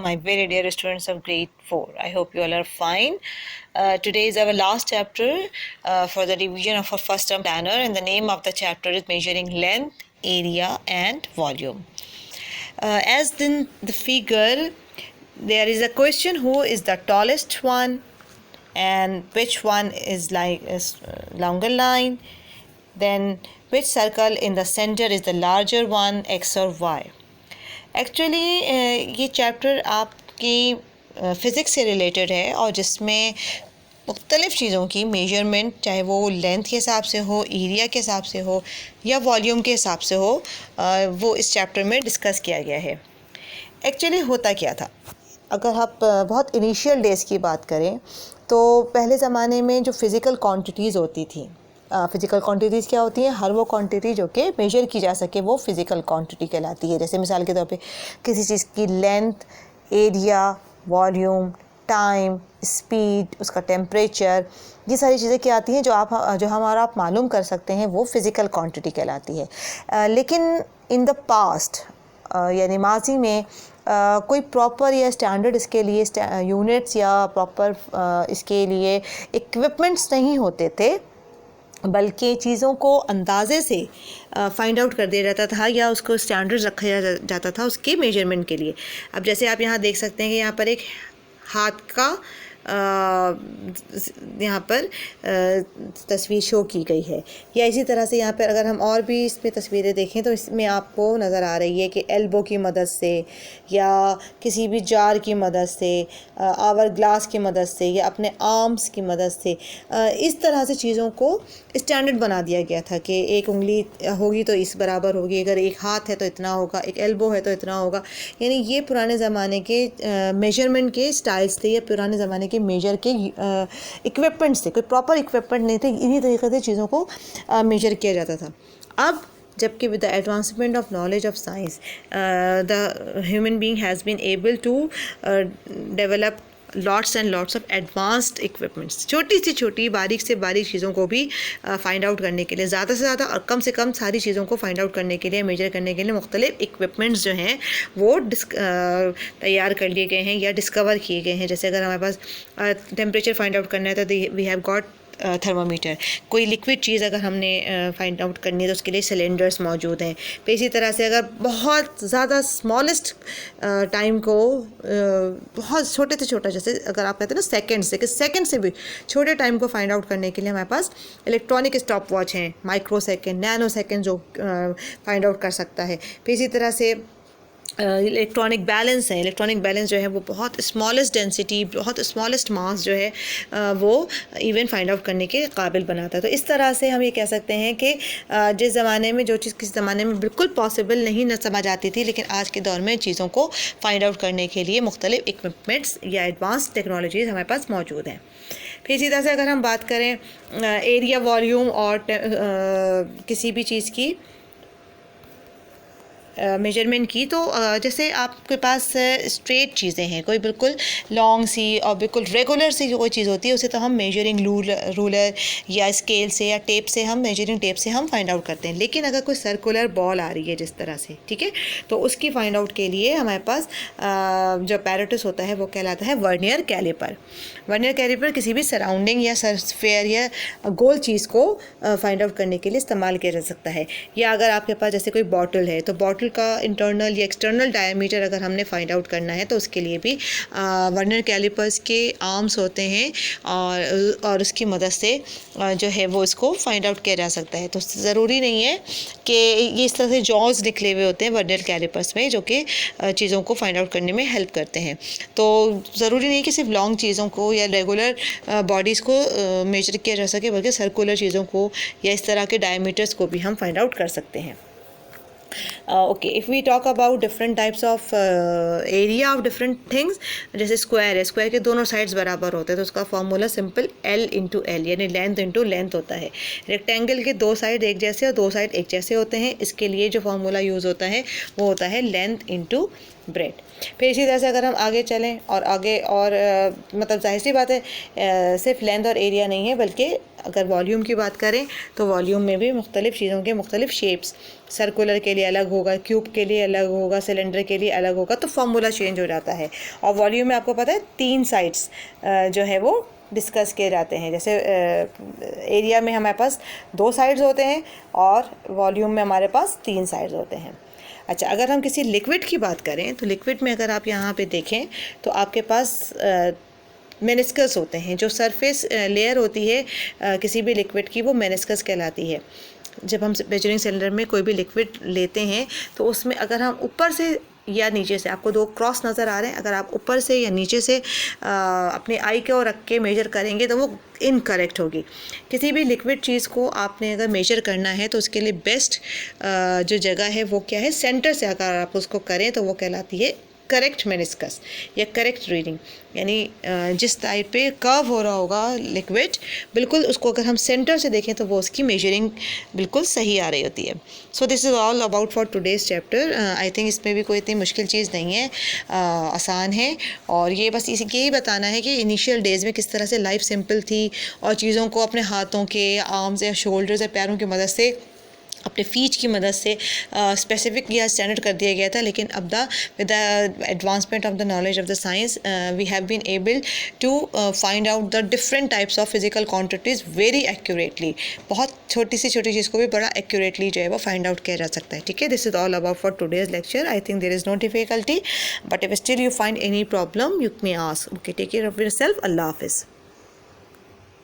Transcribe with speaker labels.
Speaker 1: my very dear students of grade 4. I hope you all are fine. Today is our last chapter for the revision of our first term planner, and the name of the chapter is measuring length, area and volume. As in the figure, there is a question: who is the tallest one, and which one is longer line, then which circle in the center is the larger one, x or y. Actually ये chapter आपकी physics से related है और जिसमें मुख्तलिफ़ चीज़ों की measurement, चाहे वो लेंथ के हिसाब से हो, एरिया के हिसाब से हो या वॉल्यूम के हिसाब से हो, वो इस चैप्टर में डिस्कस किया गया है। एक्चुअली होता क्या था, अगर आप बहुत इनिशियल डेज़ की बात करें तो पहले ज़माने में जो फ़िज़िकल क्वांटिटीज़ होती थी, फ़िज़िकल क्वांटिटीज़ क्या होती हैं? हर वो क्वांटिटी जो कि मेजर की जा सके वो फ़िज़िकल क्वांटिटी कहलाती है। जैसे मिसाल के तौर पे किसी चीज़ की length, area, volume, time, speed, उसका टेम्परेचर, ये सारी चीज़ें क्या आती हैं जो आप मालूम कर सकते हैं, वो फ़िज़िकल क्वांटिटी कहलाती है। लेकिन इन द पास्ट यानी माजी में कोई प्रॉपर या स्टैंडर्ड इसके लिए यूनिट्स या प्रॉपर इसके लिए इक्विपमेंट्स नहीं होते थे, बल्कि चीज़ों को अंदाज़े से फाइंड आउट कर दिया जाता था या उसको स्टैंडर्ड रखा जाता था उसके मेजरमेंट के लिए। अब जैसे आप यहाँ देख सकते हैं कि यहाँ पर एक हाथ का यहाँ पर तस्वीर शो की गई है, या इसी तरह से यहाँ पर अगर हम और भी इस पर तस्वीरें देखें तो इसमें आपको नज़र आ रही है कि एल्बो की मदद से या किसी भी जार की मदद से, आवर ग्लास की मदद से या अपने आर्म्स की मदद से इस तरह से चीज़ों को स्टैंडर्ड बना दिया गया था कि एक उंगली होगी तो इस बराबर होगी, अगर एक हाथ है तो इतना होगा, एक एल्बो है तो इतना होगा। यानी ये पुराने ज़माने के मेजरमेंट के स्टाइल्स थे या पुराने ज़माने के मेजर के इक्विपमेंट्स थे। कोई प्रॉपर इक्विपमेंट नहीं थे, इन्हीं तरीके से चीज़ों को मेजर किया जाता था। अब जबकि with the advancement of knowledge of science the human being has been able to develop lots and lots of advanced equipments, छोटी से छोटी, बारीक से बारीक चीज़ों को भी फाइंड आउट करने के लिए, ज़्यादा से ज़्यादा और कम से कम सारी चीज़ों को फाइंड आउट करने के लिए, मेजर करने के लिए मुख्तलिफ इक्विपमेंट्स जो हैं वो तैयार कर लिए गए हैं या डिस्कवर किए गए हैं। जैसे अगर हमारे पास टेम्परेचर फाइंड आउट करना है तो वी हैव गॉट थर्मामीटर। कोई लिक्विड चीज़ अगर हमने फाइंड आउट करनी है तो उसके लिए सिलेंडर्स मौजूद हैं। तो इसी तरह से अगर बहुत ज़्यादा स्मॉलेस्ट टाइम को बहुत छोटे से छोटा, जैसे अगर आप कहते हैं ना सेकंड से भी छोटे टाइम को फाइंड आउट करने के लिए हमारे पास इलेक्ट्रॉनिक स्टॉप वॉच हैं, माइक्रो सेकेंड, नैनो सेकेंड जो फाइंड आउट कर सकता है। फिर इसी तरह से इलेक्ट्रॉनिक बैलेंस है। इलेक्ट्रॉनिक बैलेंस जो है वो बहुत स्मॉलेस्ट डेंसिटी, बहुत स्मॉलेस्ट मास जो है वो इवन फाइंड आउट करने के काबिल बनाता है। तो इस तरह से हम ये कह सकते हैं कि जिस ज़माने में जो चीज़ किसी ज़माने में बिल्कुल पॉसिबल नहीं न समझ आती थी, लेकिन आज के दौर में चीज़ों को फाइंड आउट करने के लिए मुख्तलिफ इक्विपमेंट्स या एडवांस टेक्नोलॉजीज़ हमारे पास मौजूद हैं। फिर इसी तरह से अगर हम बात करें एरिया, वॉल्यूम और किसी भी चीज़ की मेजरमेंट की, तो जैसे आपके पास स्ट्रेट चीज़ें हैं, कोई बिल्कुल लॉन्ग सी और बिल्कुल रेगुलर सी जो कोई चीज़ होती है उसे तो हम मेजरिंग रूलर या स्केल से या टेप से, हम मेजरिंग टेप से हम फाइंड आउट करते हैं। लेकिन अगर कोई सर्कुलर बॉल आ रही है जिस तरह से, ठीक है, तो उसकी फाइंड आउट के लिए हमारे पास जो पैरेटस होता है वो कहलाता है वर्नियर कैलिपर। वर्नियर कैलिपर किसी भी सराउंडिंग या स्फेयर या गोल चीज़ को फाइंड आउट करने के लिए इस्तेमाल किया जा सकता है। या अगर आपके पास जैसे कोई बॉटल है तो बॉटल का इंटरनल या एक्सटर्नल डायमीटर अगर हमने फाइंड आउट करना है तो उसके लिए भी वर्नियर कैलिपर्स के आर्म्स होते हैं और उसकी मदद से जो है वो इसको फाइंड आउट किया जा सकता है। तो ज़रूरी नहीं है कि ये इस तरह से जॉज निकले हुए होते हैं वर्नियर कैलिपर्स में, जो कि चीज़ों को फाइंड आउट करने में हेल्प करते हैं। तो ज़रूरी नहीं कि सिर्फ लॉन्ग चीज़ों को या रेगुलर बॉडीज़ को मेजर किया जा सके, बल्कि सर्कुलर चीज़ों को या इस तरह के डायमीटर्स को भी हम फाइंड आउट कर सकते हैं। Okay, if we talk about different types of area of different things, जैसे स्क्वायर है, स्क्वायर के दोनों साइड्स बराबर होते हैं तो उसका formula simple L into L यानी लेंथ इंटू लेंथ होता है। रेक्टेंगल के दो साइड एक जैसे और दो साइड एक जैसे होते हैं, इसके लिए जो फार्मूला यूज़ होता है वो होता है लेंथ इंटू ब्रेड। फिर इसी तरह से अगर हम आगे चलें और आगे और मतलब जाहिर सी बात है सिर्फ लेंथ और एरिया नहीं है, बल्कि अगर वॉल्यूम की बात करें तो वॉल्यूम में भी मुख्तलिफ़ चीज़ों के मुख्तलिफ शेप्स, सर्कुलर के लिए अलग होगा, क्यूब के लिए अलग होगा, सिलेंडर के लिए अलग होगा, तो फॉर्मूला चेंज हो जाता है। और वॉल्यूम में आपको पता है 3 साइड्स जो है वो डिस्कस किए जाते हैं। जैसे एरिया में हमारे पास 2 साइड्स होते हैं और वॉल्यूम में हमारे पास 3 साइड्स होते हैं। अच्छा, अगर हम किसी लिक्विड की बात करें तो लिक्विड में अगर आप यहाँ पे देखें तो आपके पास मेनिस्कस होते हैं। जो सरफेस लेयर होती है किसी भी लिक्विड की, वो मेनिस्कस कहलाती है। जब हम मेजरिंग सिलेंडर में कोई भी लिक्विड लेते हैं तो उसमें अगर हम ऊपर से या नीचे से, आपको 2 क्रॉस नज़र आ रहे हैं, अगर आप ऊपर से या नीचे से अपने आई को रख के मेजर करेंगे तो वो इनकरेक्ट होगी। किसी भी लिक्विड चीज़ को आपने अगर मेजर करना है तो उसके लिए बेस्ट जो जगह है वो क्या है, सेंटर से अगर आप उसको करें तो वो कहलाती है करेक्ट मेनिस्कस या करेक्ट रीडिंग। यानी जिस टाइप पे कर्व हो रहा होगा लिक्विड, बिल्कुल उसको अगर हम सेंटर से देखें तो वो उसकी मेजरिंग बिल्कुल सही आ रही होती है। So this is all about for today's chapter. I think इसमें भी कोई इतनी मुश्किल चीज़ नहीं है, आसान है। और ये बस इसी यही बताना है कि इनिशियल डेज़ में किस तरह से लाइफ सिंपल थी और चीज़ों को अपने हाथों के, आर्म्स या शोल्डर्स या पैरों की मदद से, अपने फीट की मदद से स्पेसिफिक या स्टैंडर्ड कर दिया गया था। लेकिन अब with the advancement of the knowledge of the science we have been able to find out the different types of physical quantities very accurately. बहुत छोटी सी छोटी चीज़ को भी बड़ा एक्यूरेटली जो है वो फाइंड आउट किया जा सकता है। ठीक है, this is all about for today's lecture. I think there is no difficulty, but if still you find any problem you may ask. Okay, take care of yourself. Allah हाफिज़।